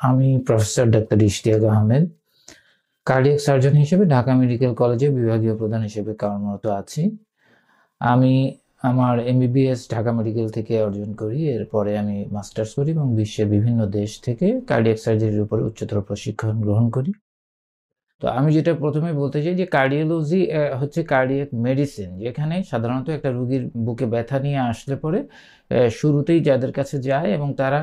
আমি professor doctor Ishtiaq Ahmed, cardiac surgeon হিসেবে Dhaka medical কলেজে বিভাগীয় প্রধান হিসেবে কর্মরত আছি। আমি আমার এমবিবিএস ঢাকা মেডিকেল থেকে অর্জন করি। এরপরে আমি মাস্টার্স করি এবং বিশ্বের বিভিন্ন দেশ থেকে কার্ডিয়াক সার্জারির উপরে উচ্চতর প্রশিক্ষণ গ্রহণ করি। তো আমি যেটা প্রথমে বলতে চাই যে কার্ডিওলজি হচ্ছে কার্ডিয়াক মেডিসিন, যেখানে সাধারণত একটা রোগীর বুকে ব্যথা নিয়ে আসলে পরে শুরুতেই যাদের কাছে যায় এবং তারা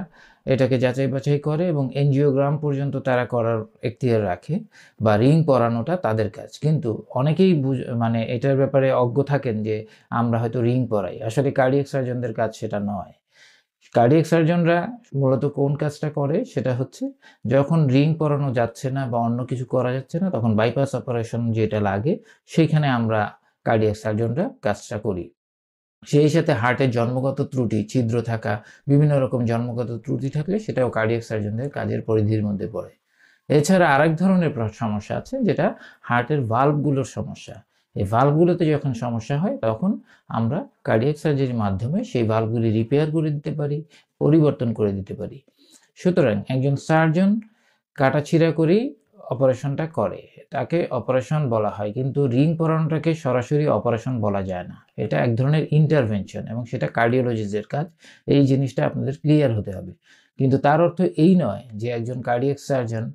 এটাকে যাচাই বাছাই করে এবং এনজিওগ্রাম পর্যন্ত তারা করার এখতিয়ার রাখে বা রিং পরানোটা তাদের কাজ। কিন্তু অনেকেই মানে এটার ব্যাপারে অজ্ঞ থাকেন যে আমরা হয়তো রিং পরাই, আসলে কার্ডিয়াক সার্জনদের কাজ সেটা নয়। কার্ডিয়াক সার্জনরা মূলত কোন কাজটা করে সেটা হচ্ছে যখন রিং পরানো যাচ্ছে না বা অন্য কিছু করা যাচ্ছে না, তখন বাইপাস অপারেশন যেটা লাগে সেইখানে আমরা কার্ডিয়াক সার্জনরা কাজটা করি। সেই সাথে হার্টের জন্মগত ত্রুটি, ছিদ্র থাকা, বিভিন্ন রকম জন্মগত ত্রুটি থাকলে সেটাও কার্ডিয়াক সার্জনদের কাজের পরিধির মধ্যে পড়ে। এছাড়া আরেক ধরনের সমস্যা আছে, যেটা হার্টের ভালভগুলোর সমস্যা। এই ভালভগুলোতে যখন সমস্যা হয় তখন আমরা কার্ডিয়াক সার্জারির মাধ্যমে সেই ভালভগুলি রিপেয়ার করে দিতে পারি, পরিবর্তন করে দিতে পারি। সুতরাং একজন সার্জন কাটাছিড়া করেই অপারেশনটা করে, তাকে অপারেশন বলা হয়। কিন্তু রিং পরানোটাকে সরাসরি অপারেশন বলা যায় না, এটা এক ধরনের ইন্টারভেনশন এবং সেটা কার্ডিওলজিস্টের কাজ। এই জিনিসটা আপনাদের ক্লিয়ার হতে হবে। কিন্তু তার অর্থ এই নয় যে একজন কার্ডিয়াক সার্জন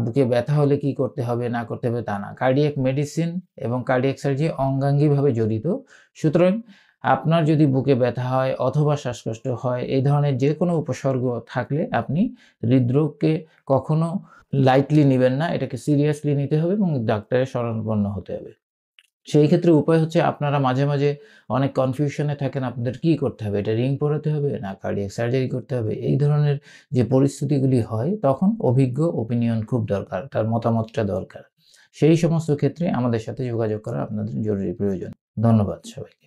বুকে ব্যথা হলে কি করতে হবে না করতে হবে তা না। কার্ডিয়াক মেডিসিন এবং কার্ডিয়াক সার্জারি অঙ্গাঙ্গিভাবে জড়িত। সুতরাং আপনার যদি বুকে ব্যথা হয় অথবা শ্বাসকষ্ট হয়, এই ধরনের যে কোনো উপসর্গ থাকলে আপনি হৃদরোগকে কখনো লাইটলি নিবেন না, এটাকে সিরিয়াসলি নিতে হবে এবং ডাক্তারের শরণাপন্ন হতে হবে। সেই ক্ষেত্রে উপায় হচ্ছে, আপনারা মাঝে মাঝে অনেক কনফিউশনে থাকেন আপনাদের কি করতে হবে, এটা রিং পরাতে হবে না কার্ডিয়াক সার্জারি করতে হবে। এই ধরনের যে পরিস্থিতিগুলি হয় তখন অভিজ্ঞ ওপিনিয়ন খুব দরকার, তার মতামতটা দরকার। সেই সমস্ত ক্ষেত্রে আমাদের সাথে যোগাযোগ করা আপনাদের জরুরি প্রয়োজন। ধন্যবাদ সবাইকে।